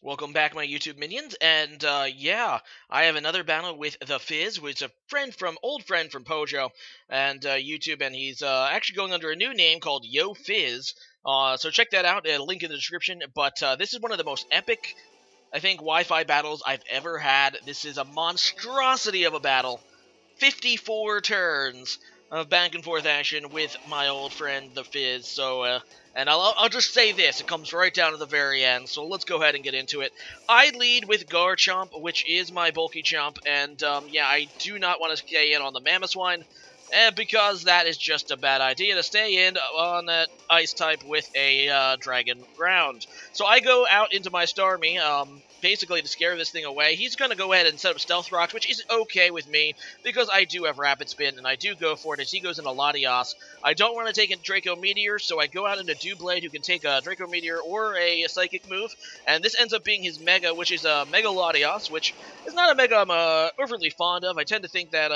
Welcome back, my YouTube minions, and yeah, I have another battle with TheFizz, who is a old friend from Pojo and YouTube, and he's actually going under a new name called YoFizz. So check that out. Link in the description. But this is one of the most epic, I think, Wi-Fi battles I've ever had. This is a monstrosity of a battle. 54 turns of back and forth action with my old friend TheFizz. And I'll just say this: it comes right down to the very end. So let's go ahead and get into it. I lead with Garchomp, which is my bulky chomp, and yeah, I do not want to stay in on the Mamoswine. Because that is just a bad idea to stay in on that ice type with a dragon ground. So I go out into my Starmie, basically to scare this thing away. He's going to go ahead and set up Stealth Rocks, which is okay with me, because I do have Rapid Spin, and I do go for it as he goes into Latios. I don't want to take a Draco Meteor, so I go out into Doublade, who can take a Draco Meteor or a Psychic move, and this ends up being his Mega, which is a Mega Latios, which is not a Mega I'm overly fond of. I tend to think that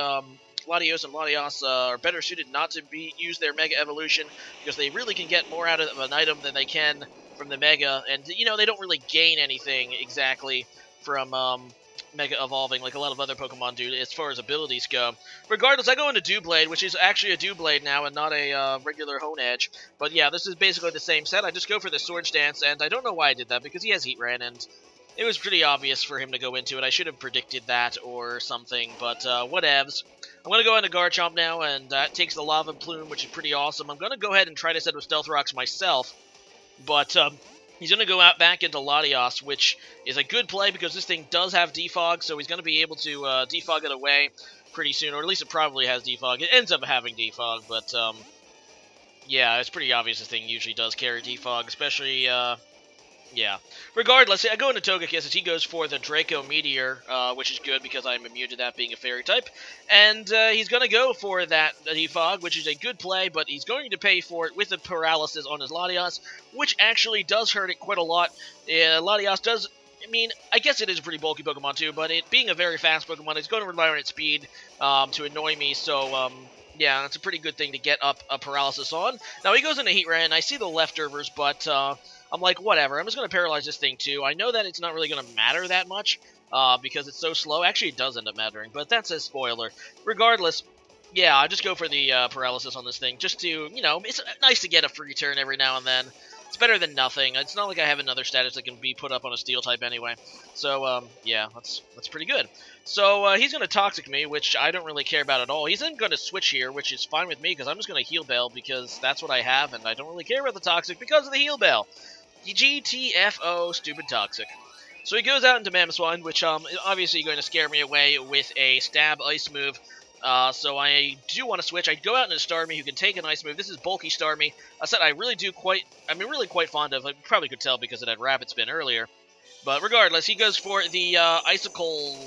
Latios and Latios are better suited not to use their Mega Evolution, because they really can get more out of an item than they can from the Mega, and, you know, they don't really gain anything exactly from Mega Evolving like a lot of other Pokemon do as far as abilities go. Regardless, I go into Doublade, which is actually a Doublade now and not a regular Hone Edge. But yeah, this is basically the same set. I just go for the Swords Dance, and I don't know why I did that, because he has Heat Ran, and it was pretty obvious for him to go into it. I should have predicted that or something, but whatevs. I'm going to go into Garchomp now, and that takes the Lava Plume, which is pretty awesome. I'm going to go ahead and try to set with Stealth Rocks myself, but he's going to go out back into Latios, which is a good play because this thing does have Defog, so he's going to be able to defog it away pretty soon, or at least it probably has Defog. It ends up having Defog, but yeah, it's pretty obvious this thing usually does carry Defog, especially yeah. Regardless, I go into Togekiss as he goes for the Draco Meteor, which is good because I'm immune to that being a fairy type. And he's going to go for that Defog, which is a good play, but he's going to pay for it with the Paralysis on his Latios, which actually does hurt it quite a lot. Latios does, I mean, I guess it is a pretty bulky Pokemon too, but it being a very fast Pokemon, it's going to rely on its speed to annoy me, so yeah, that's a pretty good thing to get up a Paralysis on. Now he goes into Heat Ran, I see the leftovers, but I'm like, whatever, I'm just going to paralyze this thing too. I know that it's not really going to matter that much, because it's so slow. Actually, it does end up mattering, but that's a spoiler. Regardless, yeah, I just go for the paralysis on this thing, just to, you know, it's nice to get a free turn every now and then. It's better than nothing. It's not like I have another status that can be put up on a Steel type anyway. So, yeah, that's pretty good. So, he's going to Toxic me, which I don't really care about at all. He's then going to switch here, which is fine with me, because I'm just going to Heal Bell, because that's what I have, and I don't really care about the Toxic because of the Heal Bell. GTFO, stupid Toxic. So he goes out into Mamoswine, which is obviously going to scare me away with a Stab Ice move. So I do want to switch. I go out into Starmie, who can take an Ice move. This is bulky Starmie. I said I really really quite fond of. I probably could tell because it had Rapid Spin earlier. But regardless, he goes for the Icicle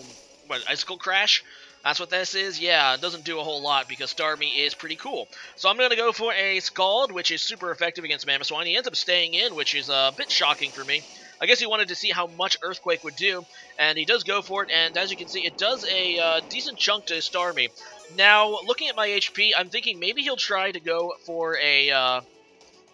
Crash? That's what this is? Yeah, it doesn't do a whole lot because Starmie is pretty cool. So I'm going to go for a Scald, which is super effective against Mamoswine. He ends up staying in, which is a bit shocking for me. I guess he wanted to see how much Earthquake would do, and he does go for it, and as you can see, it does a decent chunk to Starmie. Now, looking at my HP, I'm thinking maybe he'll try to go for a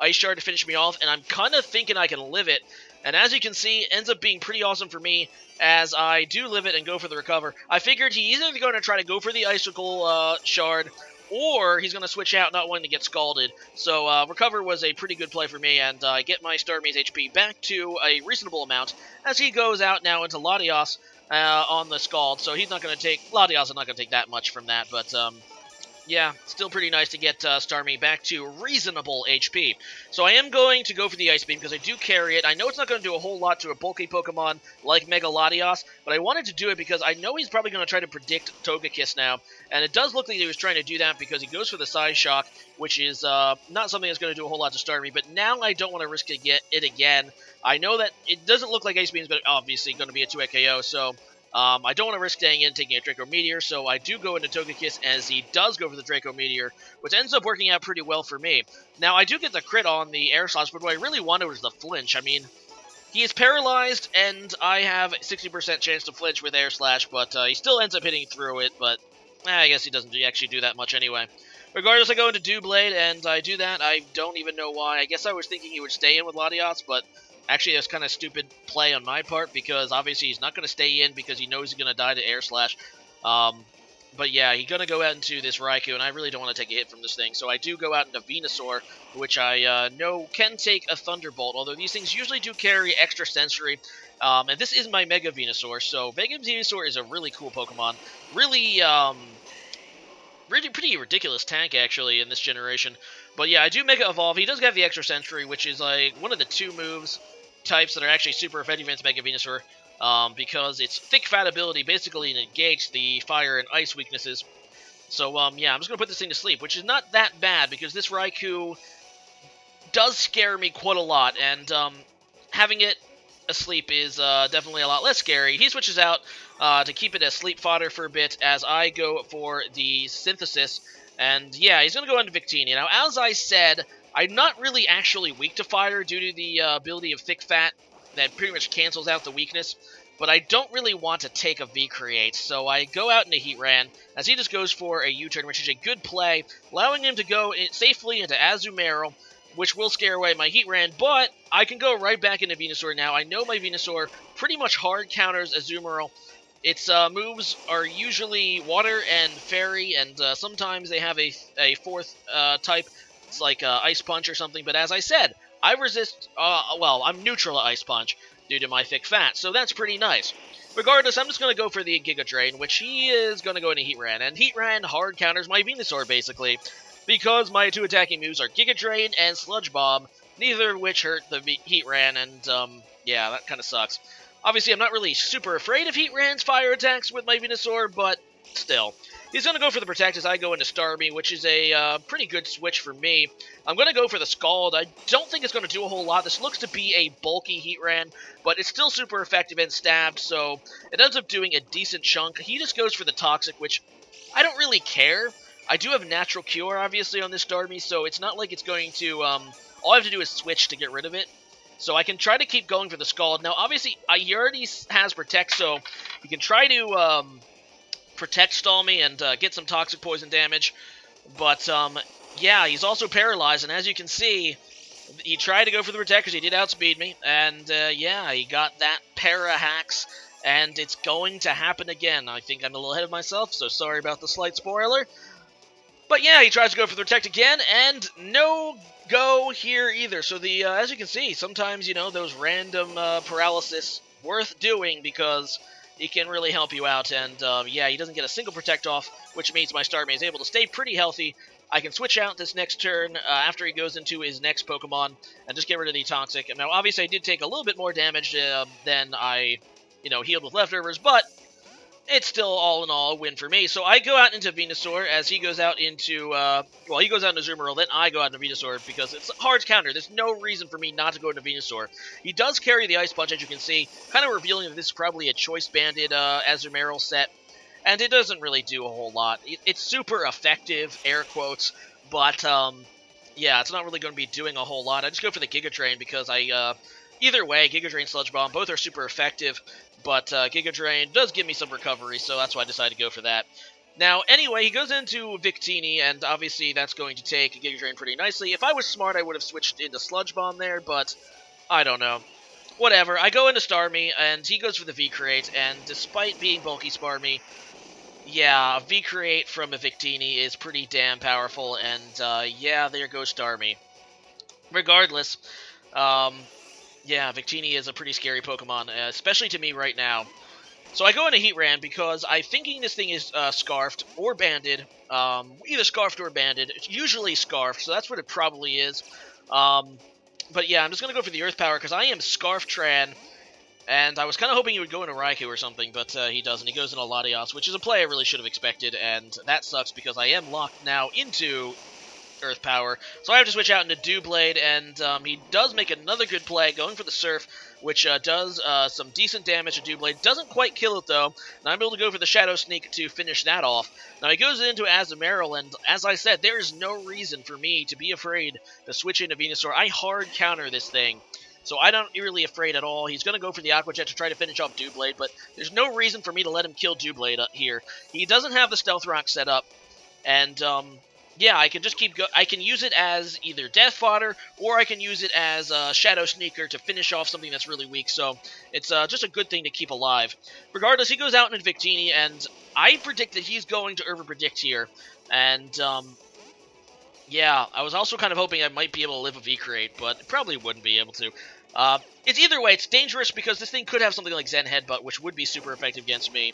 Ice Shard to finish me off, and I'm kind of thinking I can live it. And as you can see, it ends up being pretty awesome for me, as I do live it and go for the Recover. I figured he's either going to try to go for the Icicle Shard, or he's going to switch out not wanting to get Scalded. So Recover was a pretty good play for me, and I get my Starmie's HP back to a reasonable amount, as he goes out now into Latios on the Scald. So he's not going to take, Latios is not going to take that much from that, but yeah, still pretty nice to get Starmie back to reasonable HP. So I am going to go for the Ice Beam because I do carry it. I know it's not going to do a whole lot to a bulky Pokemon like Mega Latios, but I wanted to do it because I know he's probably going to try to predict Togekiss now, and it does look like he was trying to do that because he goes for the Side Shock, which is not something that's going to do a whole lot to Starmie, but now I don't want to risk it again. I know that it doesn't look like Ice Beam is obviously going to be a 2-hit KO, so I don't want to risk staying in taking a Draco Meteor, so I do go into Togekiss as he does go for the Draco Meteor, which ends up working out pretty well for me. Now, I do get the crit on the Air Slash, but what I really wanted was the flinch. I mean, he is paralyzed, and I have a 60% chance to flinch with Air Slash, but he still ends up hitting through it, but I guess he doesn't actually do that much anyway. Regardless, I go into Doublade, and I do that. I don't even know why. I guess I was thinking he would stay in with Latios, but Actually, that's kind of stupid play on my part, because obviously he's not going to stay in because he knows he's going to die to Air Slash. But yeah, he's going to go out into this Raikou, and I really don't want to take a hit from this thing. So I do go out into Venusaur, which I know can take a Thunderbolt, although these things usually do carry extra sensory. And this is my Mega Venusaur, so Mega Venusaur is a really cool Pokemon. Really, pretty ridiculous tank, actually, in this generation. But yeah, I do Mega Evolve. He does have the extra Sensory, which is like one of the 2 moves types that are actually super effective against Mega Venusaur, because its Thick Fat ability basically negates the Fire and Ice weaknesses. So, yeah, I'm just going to put this thing to sleep, which is not that bad, because this Raikou does scare me quite a lot, and having it asleep is definitely a lot less scary. He switches out to keep it as sleep fodder for a bit as I go for the Synthesis, and yeah, he's going to go into Victini. Now, as I said, I'm not really actually weak to fire due to the ability of Thick Fat that pretty much cancels out the weakness, but I don't really want to take a V-Create, so I go out into Heatran as he just goes for a U-turn, which is a good play, allowing him to go safely into Azumarill, which will scare away my Heatran, but I can go right back into Venusaur now. I know my Venusaur pretty much hard counters Azumarill. Its moves are usually Water and Fairy, and sometimes they have a fourth type. It's like Ice Punch or something, but as I said, I resist, well, I'm neutral to Ice Punch due to my Thick Fat, so that's pretty nice. Regardless, I'm just going to go for the Giga Drain, which he is going to go into Heatran, and Heatran hard counters my Venusaur, basically, because my 2 attacking moves are Giga Drain and Sludge Bomb, neither of which hurt the Heatran, and, yeah, that kind of sucks. Obviously, I'm not really super afraid of Heatran's fire attacks with my Venusaur, but still. He's going to go for the Protect as I go into Starmie, which is a pretty good switch for me. I'm going to go for the Scald. I don't think it's going to do a whole lot. This looks to be a bulky Heatran, but it's still super effective and stabbed, so it ends up doing a decent chunk. He just goes for the Toxic, which I don't really care. I do have Natural Cure, obviously, on this Starmie, so it's not like it's going to, all I have to do is switch to get rid of it. So I can try to keep going for the Scald. Now, obviously, he already has Protect, so he can try to, Protect stall me and get some Toxic Poison damage. But, yeah, he's also paralyzed, and as you can see, he tried to go for the Protect because he did outspeed me. And, yeah, he got that Para-Hacks, and it's going to happen again. I think I'm a little ahead of myself, so sorry about the slight spoiler. But yeah, he tries to go for the Protect again, and no go here either. So the as you can see, sometimes, you know, those random paralysis worth doing because he can really help you out. And yeah, he doesn't get a single Protect off, which means my Starmie is able to stay pretty healthy. I can switch out this next turn after he goes into his next Pokemon and just get rid of the Toxic. And now, obviously, I did take a little bit more damage than I, you know, healed with leftovers, but it's still, all in all, a win for me. So I go out into Venusaur as he goes out into, well, he goes out into Azumarill, then I go out into Venusaur because it's a hard counter. There's no reason for me not to go into Venusaur. He does carry the Ice Punch, as you can see, kind of revealing that this is probably a choice-banded Azumarill set, and it doesn't really do a whole lot. It's super effective, air quotes, but, yeah, it's not really going to be doing a whole lot. I just go for the Giga Drain because either way, Giga Drain, Sludge Bomb, both are super effective. But Giga Drain does give me some recovery, so that's why I decided to go for that. Now, anyway, he goes into Victini, and obviously that's going to take Giga Drain pretty nicely. If I was smart, I would have switched into Sludge Bomb there, but I don't know. Whatever. I go into Starmie, and he goes for the V-Create, and despite being bulky Starmie, yeah, V-Create from a Victini is pretty damn powerful, and yeah, there goes Starmie. Regardless, yeah, Victini is a pretty scary Pokemon, especially to me right now. So I go into Heatran because I'm thinking this thing is Scarfed or Banded. Either Scarfed or Banded. It's usually Scarfed, so that's what it probably is. But yeah, I'm just going to go for the Earth Power because I am Scarftran. And I was kind of hoping he would go into Raikou or something, but he doesn't. He goes into Latios, which is a play I really should have expected, and that sucks because I am locked now into Earth Power. So I have to switch out into Doublade, and he does make another good play, going for the Surf, which does some decent damage to Doublade. Doesn't quite kill it, though, and I'm able to go for the Shadow Sneak to finish that off. Now, he goes into Azumarill, and as I said, there is no reason for me to be afraid to switch into Venusaur. I hard counter this thing, so I'm not really afraid at all. He's going to go for the Aqua Jet to try to finish off Doublade, but there's no reason for me to let him kill Doublade here. He doesn't have the Stealth Rock set up, and yeah, I can just keep I can use it as either death fodder, or I can use it as a shadow sneaker to finish off something that's really weak. So it's just a good thing to keep alive. Regardless, he goes out into Victini, and I predict that he's going to over predict here. And yeah, I was also kind of hoping I might be able to live a V-Create, but probably wouldn't be able to. It's either way, it's dangerous because this thing could have something like Zen Headbutt, which would be super effective against me.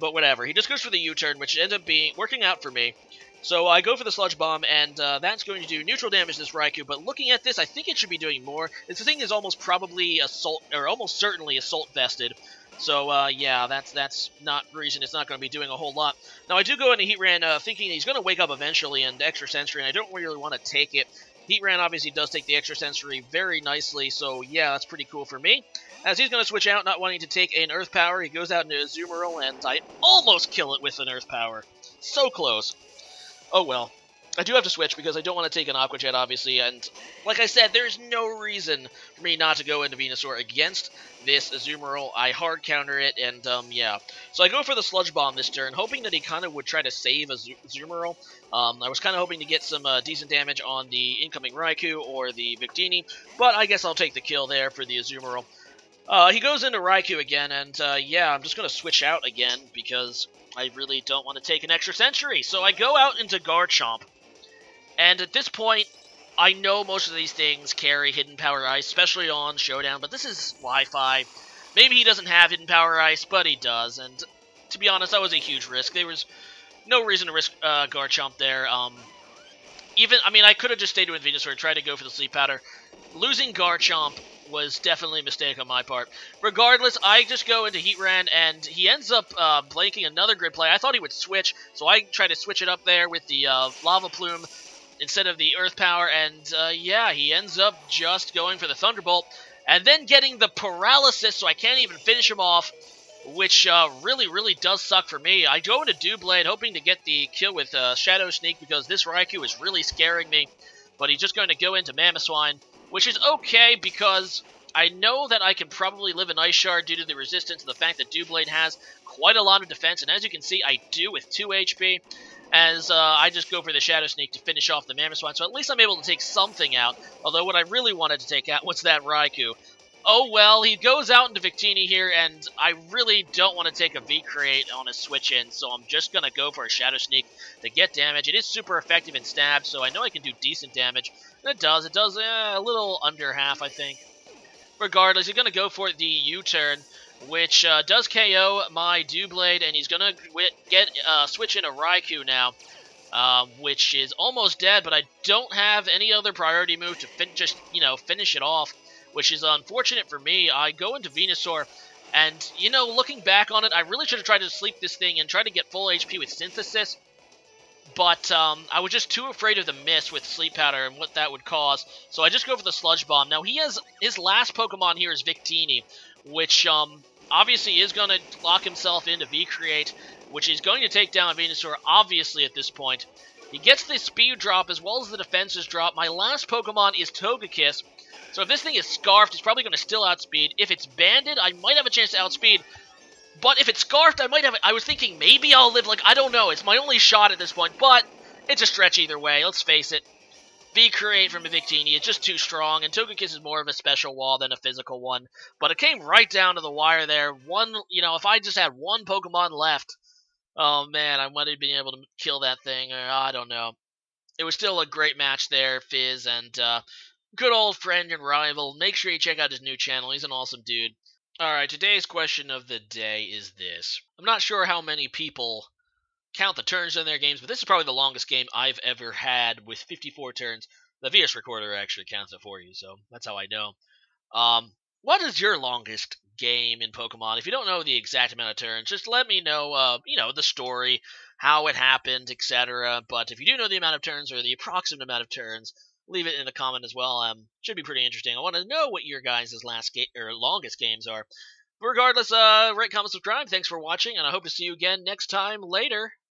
But whatever. He just goes for the U-turn, which ends up being working out for me. So I go for the Sludge Bomb, and that's going to do neutral damage to this Raikou. But looking at this, I think it should be doing more. This thing is almost probably Assault, or almost certainly Assault vested. So yeah, that's not reason it's not going to be doing a whole lot. Now I do go into Heat Ran thinking he's going to wake up eventually and Extra Sensory, and I don't really want to take it. Heat Ran obviously does take the Extra Sensory very nicely, so yeah, that's pretty cool for me. As he's going to switch out, not wanting to take an Earth Power, he goes out into Azumarill, and I almost kill it with an Earth Power. So close. Oh well. I do have to switch because I don't want to take an Aqua Jet, obviously, and like I said, there's no reason for me not to go into Venusaur against this Azumarill. I hard counter it, and yeah. So I go for the Sludge Bomb this turn, hoping that he kind of would try to save Azumarill. I was kind of hoping to get some decent damage on the incoming Raikou or the Victini, but I guess I'll take the kill there for the Azumarill. He goes into Raikou again, and yeah, I'm just going to switch out again because I really don't want to take an extra century. So I go out into Garchomp, and at this point, I know most of these things carry Hidden Power Ice, especially on Showdown, but this is Wi-Fi. Maybe he doesn't have Hidden Power Ice, but he does, and to be honest, that was a huge risk. There was no reason to risk Garchomp there. I mean, I could have just stayed with Venusaur and tried to go for the Sleep Powder. Losing Garchomp was definitely a mistake on my part. Regardless, I just go into Heatran, and he ends up blanking another grid play. I thought he would switch, so I try to switch it up there with the Lava Plume instead of the Earth Power, and yeah, he ends up just going for the Thunderbolt, and then getting the Paralysis, so I can't even finish him off, which really does suck for me. I go into Doublade, hoping to get the kill with Shadow Sneak, because this Raikou is really scaring me, but he's just going to go into Mamoswine, which is okay, because I know that I can probably live an Ice Shard due to the resistance and the fact that Doublade has quite a lot of defense, and as you can see, I do with 2 HP, as I just go for the Shadow Sneak to finish off the Mamoswine, so at least I'm able to take something out, although what I really wanted to take out was that Raikou. Oh well, he goes out into Victini here, and I really don't want to take a V-Create on a switch-in, so I'm just going to go for a Shadow Sneak to get damage. It is super effective in stab, so I know I can do decent damage. And it does a little under half, I think. Regardless, he's going to go for the U-turn, which does KO my Doublade, and he's going to get switch in a Raikou now. Which is almost dead, but I don't have any other priority move to just finish it off, which is unfortunate for me. I go into Venusaur, and, looking back on it, I really should have tried to sleep this thing and try to get full HP with Synthesis, but I was just too afraid of the miss with Sleep Powder and what that would cause, so I just go for the Sludge Bomb. Now, his last Pokemon here is Victini, which obviously is going to lock himself into V-Create, which is going to take down Venusaur, obviously, at this point. He gets the speed drop as well as the defenses drop. My last Pokemon is Togekiss, so if this thing is Scarfed, it's probably going to still outspeed. If it's Banded, I might have a chance to outspeed, but if it's Scarfed, I was thinking maybe I'll live, I don't know. It's my only shot at this point, but it's a stretch either way. Let's face it. V-Create from a Victini is just too strong, and Togekiss is more of a special wall than a physical one. But it came right down to the wire there. If I just had one Pokemon left, oh man, I might have been able to kill that thing, or I don't know. It was still a great match there, Fizz, and good old friend and rival. Make sure you check out his new channel. He's an awesome dude. Alright, today's question of the day is this. I'm not sure how many people count the turns in their games, but this is probably the longest game I've ever had with 54 turns. The VS Recorder actually counts it for you, so that's how I know. What is your longest game in Pokemon? If you don't know the exact amount of turns, just let me know, the story, how it happened, etc. But if you do know the amount of turns or the approximate amount of turns, leave it in a comment as well. Should be pretty interesting. I want to know what your guys' last game or longest games are. But regardless, rate, comment, subscribe. Thanks for watching, and I hope to see you again next time. Later.